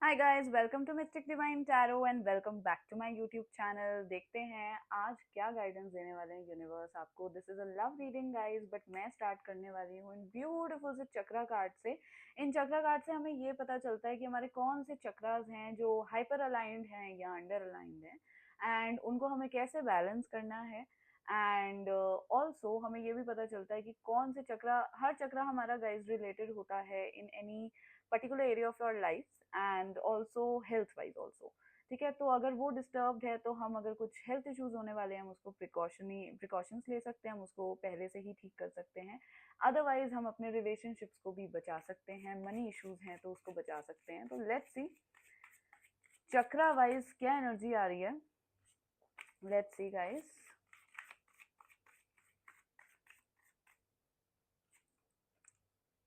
Hi guys, welcome to mystic divine tarot and welcome back to my YouTube channel. देखते हैं आज क्या guidance देने वाले हैं यूनिवर्स आपको। This is a love reading guys, but मैं स्टार्ट करने वाली हूँ इन ब्यूटीफुल से चक्रा कार्ड से। इन चक्रा कार्ड से हमें ये पता चलता है कि हमारे कौन से चक्रास हैं जो हाइपर अलाइंड हैं या अंडर अलाइंड हैं, एंड उनको हमें कैसे बैलेंस करना है। एंड ऑल्सो हमें ये भी पता चलता है कि कौन से चक्रा, हर चक्रा हमारा गाइस रिलेटेड होता है in any particular area of your life and also health wise also. ठीक है, तो अगर वो डिस्टर्ब्ड है तो हम अगर कुछ हेल्थ इश्यूज होने वाले हैं हम उसको प्रिकॉशंस ले सकते हैं, हम उसको पहले से ही ठीक कर सकते हैं। अदरवाइज हम अपने रिलेशनशिप्स को भी बचा सकते हैं, मनी इश्यूज हैं तो उसको बचा सकते हैं। तो लेट्स सी चक्रा वाइज क्या एनर्जी आ रही है। Let's see guys.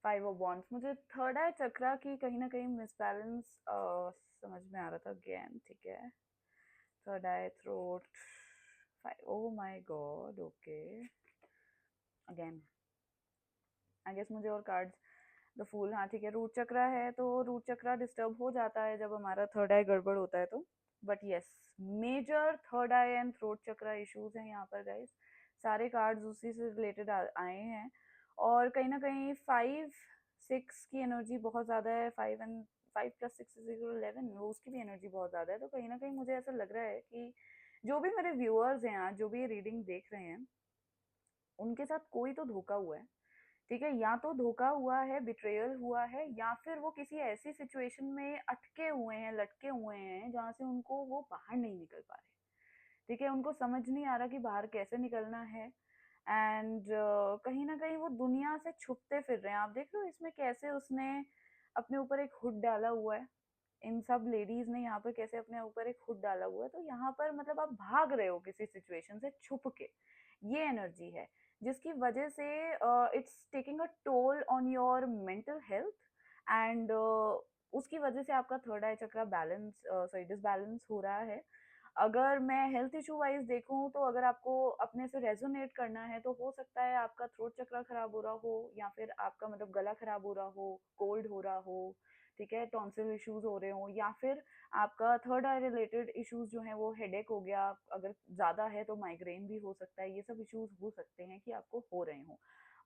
Five of wands, मुझे थर्ड आई चक्रा की कहीं ना कहीं मिसबैलेंस समझ में आ रहा था अगेन। ठीक है, third eye throat, five, oh my god, okay again I guess मुझे और कार्ड्स। द फूल, हाँ ठीक है, रूट चक्रा है तो रूट चक्रा डिस्टर्ब हो जाता है जब हमारा थर्ड आई गड़बड़ होता है तो। But yes, major third eye and throat chakra issues हैं यहाँ पर गाइस। सारे कार्ड्स उसी से रिलेटेड आए हैं। और कहीं ना कहीं फाइव सिक्स की एनर्जी बहुत ज़्यादा है। Five and five plus six is equal 11, वो उसकी भी एनर्जी बहुत ज़्यादा है। तो कहीं ना कहीं मुझे ऐसा लग रहा है कि जो भी मेरे व्यूअर्स हैं आज, जो भी ये रीडिंग देख रहे हैं, उनके साथ कोई तो धोखा हुआ है। ठीक है, या तो धोखा हुआ है, बिट्रेयल हुआ है, या फिर वो किसी ऐसी सिचुएशन में अटके हुए हैं, लटके हुए हैं जहां से उनको वो बाहर नहीं निकल पा रहे। ठीक है, उनको समझ नहीं आ रहा कि बाहर कैसे निकलना है। एंड कहीं ना कहीं वो दुनिया से छुपते फिर रहे हैं। आप देख रहे हो इसमें कैसे उसने अपने ऊपर एक हुड डाला हुआ है। इन सब लेडीज ने यहाँ पर कैसे अपने ऊपर एक हुड डाला हुआ है। तो यहाँ पर मतलब आप भाग रहे हो किसी सिचुएशन से छुप के, ये एनर्जी है जिसकी वजह से it's taking a toll on your mental health. And उसकी वजह से आपका थर्ड आई चक्रा बैलेंस, सॉरी, डिसबैलेंस हो रहा है। अगर मैं हेल्थ इशू वाइज देखूं तो अगर आपको अपने से रेजोनेट करना है तो हो सकता है आपका थ्रोट चक्रा खराब हो रहा हो, या फिर आपका मतलब गला खराब हो रहा हो, कोल्ड हो रहा हो, ठीक है, टॉन्सिल इश्यूज हो रहे हो, या फिर आपका थर्ड आई रिलेटेड इश्यूज जो है वो हेडेक हो गया, अगर ज़्यादा है तो माइग्रेन भी हो सकता है। ये सब इश्यूज हो सकते हैं कि आपको हो रहे हो।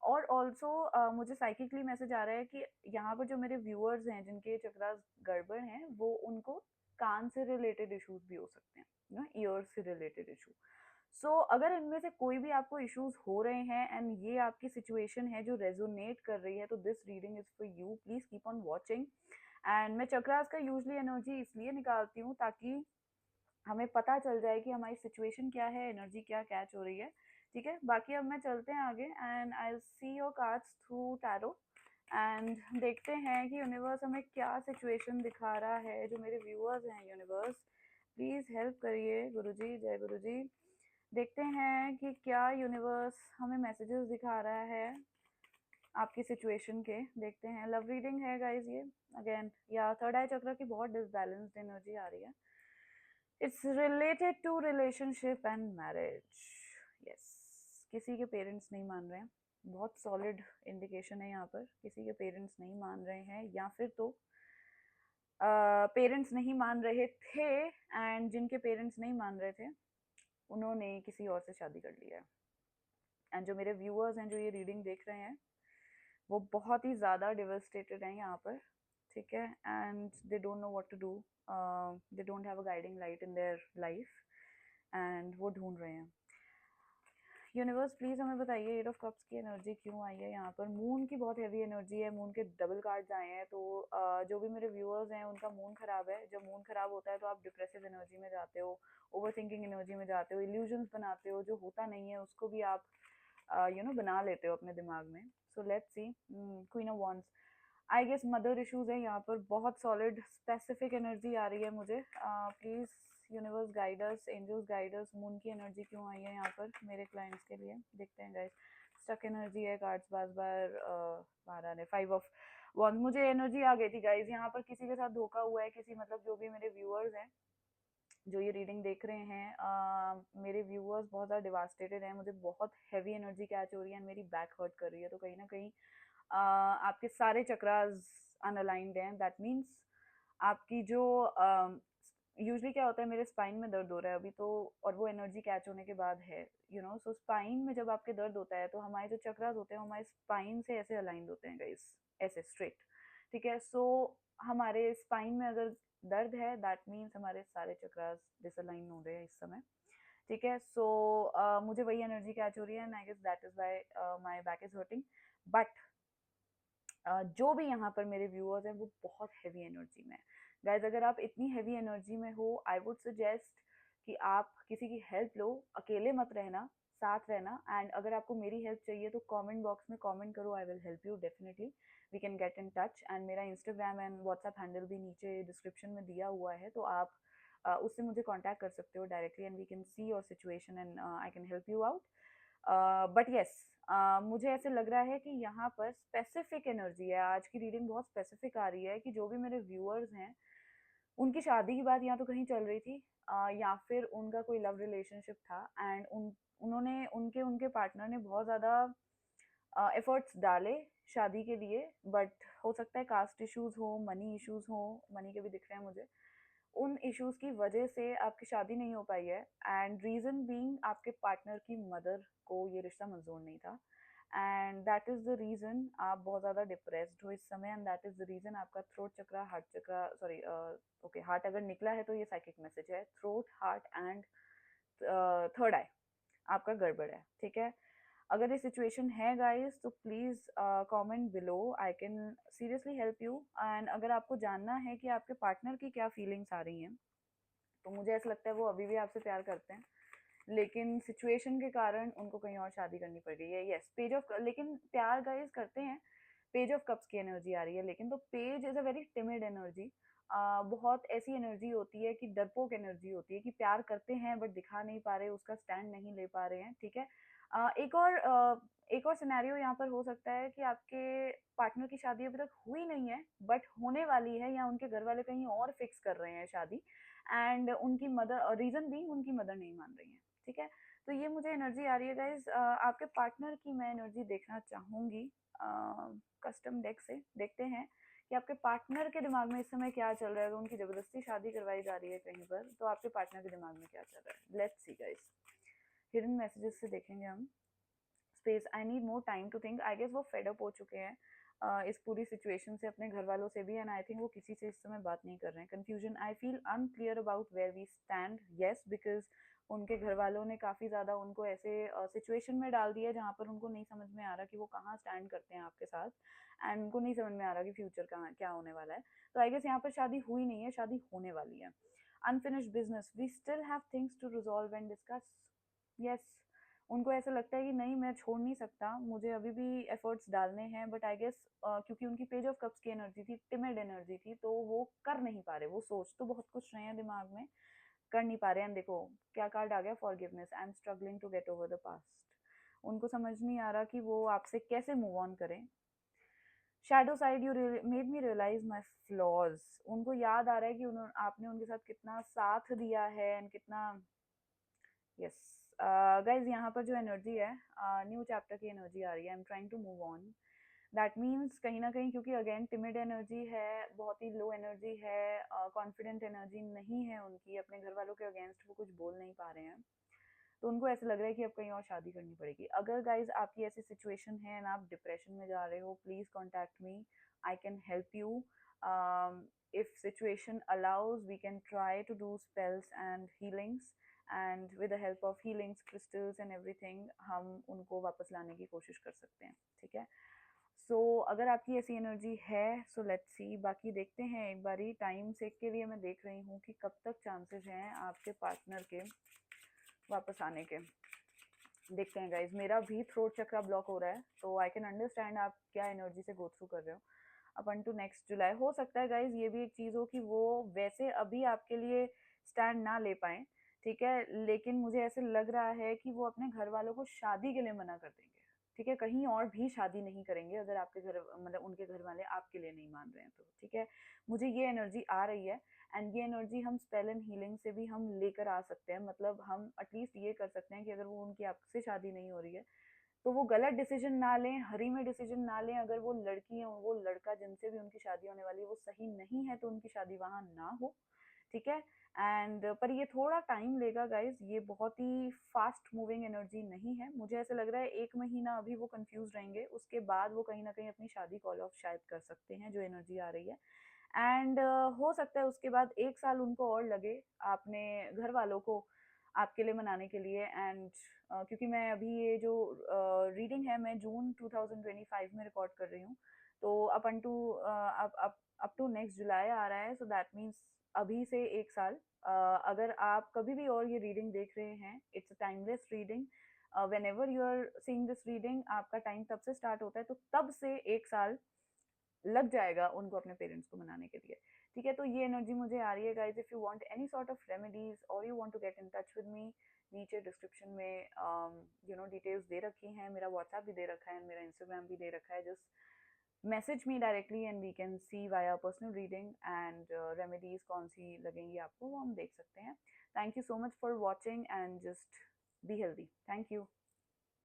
और ऑल्सो मुझे साइकिकली मैसेज आ रहा है कि यहाँ पर जो मेरे व्यूअर्स हैं जिनके चक्रास गड़बड़ हैं, वो उनको कान से रिलेटेड इश्यूज भी हो सकते हैं, ना, ईयर से रिलेटेड इशू। सो अगर इनमें से कोई भी आपको इश्यूज हो रहे हैं एंड ये आपकी सिचुएशन है जो रेजोनेट कर रही है, तो this reading is for you. Please keep on watching. And मैं चक्रास का यूजली एनर्जी इसलिए निकालती हूँ ताकि हमें पता चल जाए कि हमारी सिचुएशन क्या है, एनर्जी क्या कैच हो रही है। ठीक है, बाकी अब मैं चलते हैं आगे and I see your cards through tarot. And देखते हैं कि यूनिवर्स हमें क्या सिचुएशन दिखा रहा है। जो मेरे व्यूअर्स हैं, यूनिवर्स प्लीज हेल्प करिए गुरुजी, जय गुरुजी। देखते हैं कि क्या यूनिवर्स हमें मैसेजेस दिखा रहा है आपकी सिचुएशन के। देखते हैं, लव रीडिंग है गाइज ये। अगेन या थर्ड आई चक्र की बहुत डिसबैलेंस्ड एनर्जी आ रही है। It's related to relationship and marriage. Yes, किसी के पेरेंट्स नहीं मान रहे हैं। बहुत सॉलिड इंडिकेशन है यहाँ पर, किसी के पेरेंट्स नहीं मान रहे हैं, या फिर तो पेरेंट्स नहीं मान रहे थे एंड जिनके पेरेंट्स नहीं मान रहे थे उन्होंने किसी और से शादी कर लिया है। एंड जो मेरे व्यूअर्स हैं जो ये रीडिंग देख रहे हैं वो बहुत ही ज़्यादा डिवस्टेटेड हैं यहाँ पर। ठीक है, and they don't know what to do, they don't have a guiding light in their life and वो ढूंढ रहे हैं। यूनिवर्स प्लीज हमें बताइए एट ऑफ कप्स की एनर्जी क्यों आई है यहाँ पर। मून की बहुत हैवी एनर्जी है, मून के डबल कार्ड्स आए हैं। तो जो भी मेरे व्यूअर्स हैं उनका मून खराब है। जब मून खराब होता है तो आप डिप्रेसिव एनर्जी में जाते हो, ओवर थिंकिंग एनर्जी में जाते हो, इल्यूजन्स बनाते हो, जो होता नहीं है उसको भी आप बना लेते हो अपने दिमाग में। So let's see, queen of wands, I guess mother issues है यहाँ पर। बहुत सॉलिड स्पेसिफिक एनर्जी आ रही है मुझे। Please universe guiders, angels guiders, moon की एनर्जी क्यों आई है यहाँ पर मेरे क्लाइंट्स के लिए। देखते हैं गाइस। स्टक एनर्जी है, कार्ड्स बार बार बाहर आ रहे। फाइव ऑफ वॉन्ड्स, मुझे एनर्जी आ गई थी गाइस। यहाँ पर किसी के साथ धोखा हुआ है, किसी मतलब जो भी मेरे व्यूअर्स हैं जो ये रीडिंग देख रहे हैं, मेरे व्यूअर्स बहुत ज़्यादा डिवास्टेटेड हैं। मुझे बहुत हैवी एनर्जी कैच हो रही है, मेरी बैक हर्ट कर रही है। तो कहीं ना कहीं आपके सारे चक्रास अनअलाइंड हैं। दैट मीन्स आपकी जो यूजुअली क्या होता है, मेरे स्पाइन में दर्द हो रहा है अभी तो, और वो एनर्जी कैच होने के बाद है, सो स्पाइन में जब आपके दर्द होता है तो हमारे जो चक्रास होते हैं वो हमारे स्पाइन से ऐसे अलाइंड होते हैं गाइस, ऐसे स्ट्रेट। ठीक है, सो हमारे स्पाइन में अगर दर्द है दैट मीन्स हमारे सारे चक्रास डिसअलाइन हो रहे हैं इस समय। ठीक है, सो मुझे वही एनर्जी कैच हो रही है and I guess that is why my back is hurting. But जो भी यहाँ पर मेरे व्यूअर्स हैं वो बहुत हैवी एनर्जी में है। गाइज अगर आप इतनी हैवी एनर्जी में हो, आई वुड सजेस्ट कि आप किसी की हेल्प लो, अकेले मत रहना, साथ रहना। एंड अगर आपको मेरी हेल्प चाहिए तो कमेंट बॉक्स में कमेंट करो, I will help you definitely. We can get in touch and मेरा इंस्टाग्राम एंड व्हाट्सएप हैंडल भी नीचे डिस्क्रिप्शन में दिया हुआ है, तो आप उससे मुझे कांटेक्ट कर सकते हो directly and we can see your situation and I can help you out. But yes, मुझे ऐसे लग रहा है कि यहाँ पर स्पेसिफिक एनर्जी है, आज की रीडिंग बहुत स्पेसिफिक आ रही है कि जो भी मेरे व्यूअर्स हैं उनकी शादी की बात या तो कहीं चल रही थी, या फिर उनका कोई लव रिलेशनशिप था एंड उन्होंने उनके उनके पार्टनर ने बहुत ज़्यादा एफर्ट्स डाले शादी के लिए, बट हो सकता है कास्ट इश्यूज हो, मनी इश्यूज हो, मनी के भी दिख रहे हैं मुझे, उन इश्यूज की वजह से आपकी शादी नहीं हो पाई है। एंड रीजन बीइंग आपके पार्टनर की मदर को ये रिश्ता मंजूर नहीं था and that is the reason आप बहुत ज्यादा डिप्रेस्ड हो इस समय and that is the reason आपका throat chakra, heart chakra, sorry okay heart अगर निकला है तो ये साइकिक मैसेज है, throat, heart and third eye आपका गड़बड़ है। ठीक है, अगर ये सिचुएशन है गाइस तो please comment below, I can seriously help you. And अगर आपको जानना है कि आपके पार्टनर की क्या फीलिंग्स आ रही हैं तो मुझे ऐसा लगता है वो अभी भी आपसे प्यार करते हैं, लेकिन सिचुएशन के कारण उनको कहीं और शादी करनी पड़ गई है। यस, पेज ऑफ, लेकिन प्यार गाइस करते हैं। पेज ऑफ कप्स की एनर्जी आ रही है, लेकिन तो page is a very timid energy. बहुत ऐसी एनर्जी होती है कि डरपोक एनर्जी होती है कि प्यार करते हैं बट दिखा नहीं पा रहे, उसका स्टैंड नहीं ले पा रहे हैं। ठीक है, एक और सिनेरियो यहाँ पर हो सकता है कि आपके पार्टनर की शादी अभी तक हुई नहीं है बट होने वाली है, या उनके घर वाले कहीं और फिक्स कर रहे हैं शादी एंड उनकी मदर, रीजन भी उनकी मदर नहीं मान रही है। ठीक है, तो ये मुझे एनर्जी आ रही है गाइज, आपके पार्टनर की मैं एनर्जी देखना चाहूंगी कस्टम डेक से। देखते हैं कि आपके पार्टनर के दिमाग में इस समय क्या चल रहा है। अगर उनकी जबरदस्ती शादी करवाई जा रही है कहीं पर तो आपके पार्टनर के दिमाग में क्या चल रहा है, let's see guys. Hidden messages से देखेंगे हम। Space, I need more time to think, I guess वो फेड अप हो चुके हैं इस पूरी सिचुएशन से, अपने घर वालों से भी, एंड आई थिंक वो किसी से इस समय बात नहीं कर रहे हैं। Confusion, I feel unclear about where we stand. Yes, because उनके घर वालों ने काफ़ी ज़्यादा उनको ऐसे सिचुएशन में डाल दिया जहाँ पर उनको नहीं समझ में आ रहा कि वो कहाँ स्टैंड करते हैं आपके साथ, एंड उनको नहीं समझ में आ रहा कि फ्यूचर कहाँ क्या होने वाला है। तो आई गेस यहाँ पर शादी हुई नहीं है, शादी होने वाली है। Unfinished business, we still have things to resolve and discuss. Yes, उनको ऐसा लगता है कि नहीं मैं छोड़ नहीं सकता, मुझे अभी भी एफर्ट्स डालने हैं, बट आई गेस क्योंकि उनकी पेज ऑफ कप्स की एनर्जी थी, टिमिड एनर्जी थी, तो वो कर नहीं पा रहे। वो सोच तो बहुत कुछ रहे हैं दिमाग में, कर नहीं पा रहे हैं। देखो क्या कार्ड आ गया, forgiveness, I am struggling to get over the past. उनको समझ नहीं आ रहा कि वो आपसे कैसे मूव ऑन करें। Shadow side, you made me realise my flaws. उनको याद आ रहा है कि आपने उनके साथ कितना साथ दिया है एंड कितना। यस गाइज, यहाँ पर जो एनर्जी है, न्यू चैप्टर की एनर्जी आ रही है, I am trying to move on. That means कहीं ना कहीं, क्योंकि अगेन टिमिड एनर्जी है, बहुत ही लो एनर्जी है, कॉन्फिडेंट एनर्जी नहीं है उनकी, अपने घर वालों के अगेंस्ट वो कुछ बोल नहीं पा रहे हैं, तो उनको ऐसा लग रहा है कि अब कहीं और शादी करनी पड़ेगी। अगर गाइज आपकी ऐसी सिचुएशन है एंड आप डिप्रेशन में जा रहे हो, please contact me, I can help you. if situation allows, we can try to do spells and healings, and with the help of healings, crystals and everything, हम उनको वापस लाने की कोशिश कर सकते हैं। ठीक है, सो अगर आपकी ऐसी एनर्जी है सो लेट्स सी। बाकी देखते हैं एक बारी, टाइम सेक के लिए मैं देख रही हूँ कि कब तक चांसेस हैं आपके पार्टनर के वापस आने के। देखते हैं गाइज, मेरा भी थ्रोट चक्रा ब्लॉक हो रहा है, तो आई कैन अंडरस्टैंड आप क्या एनर्जी से गो थ्रू कर रहे हो। अपन टू नेक्स्ट जुलाई, हो सकता है गाइज ये भी एक चीज़ हो कि वो वैसे अभी आपके लिए स्टैंड ना ले पाए। ठीक है, लेकिन मुझे ऐसे लग रहा है कि वो अपने घर वालों को शादी के लिए मना कर देंगे। ठीक है, कहीं और भी शादी नहीं करेंगे अगर आपके घर, मतलब उनके घर वाले आपके लिए नहीं मान रहे हैं तो। ठीक है, मुझे ये एनर्जी आ रही है एंड ये एनर्जी हम स्पेल एंड हीलिंग से भी हम लेकर आ सकते हैं। मतलब हम एटलीस्ट ये कर सकते हैं कि अगर वो उनकी आपसे शादी नहीं हो रही है तो वो गलत डिसीजन ना लें, हरी में डिसीजन ना लें। अगर वो लड़की है, वो लड़का जिनसे भी उनकी शादी होने वाली है वो सही नहीं है, तो उनकी शादी वहाँ ना हो, ठीक है। एंड पर ये थोड़ा टाइम लेगा गाइज, ये बहुत ही फास्ट मूविंग एनर्जी नहीं है। मुझे ऐसे लग रहा है 1 महीना अभी वो कंफ्यूज रहेंगे, उसके बाद वो कहीं ना कहीं अपनी शादी कॉल ऑफ शायद कर सकते हैं, जो एनर्जी आ रही है। एंड हो सकता है उसके बाद 1 साल उनको और लगे अपने घर वालों को आपके लिए मनाने के लिए। एंड क्योंकि मैं अभी ये जो रीडिंग है मैं जून 2025 में रिकॉर्ड कर रही हूँ, तो अप टू नेक्स्ट जुलाई आ रहा है, सो दैट मीन्स अभी से 1 साल। अगर आप कभी भी और ये रीडिंग देख रहे हैं, it's a timeless reading. Whenever you are seeing this reading, आपका टाइम तब से स्टार्ट होता है, तो तब से 1 साल लग जाएगा उनको अपने पेरेंट्स को मनाने के लिए, ठीक है। तो ये एनर्जी मुझे आ रही है guys. If you want any sort of remedies और you want to get in touch with me, नीचे डिस्क्रिप्शन में डिटेल्स दे रखी हैं, मेरा व्हाट्सएप भी दे रखा है, मेरा इंस्टाग्राम भी दे रखा है। Just message me directly and we can see via personal reading, and remedies कौन सी लगेंगी आपको वो हम देख सकते हैं। Thank you so much for watching and just be healthy. Thank you.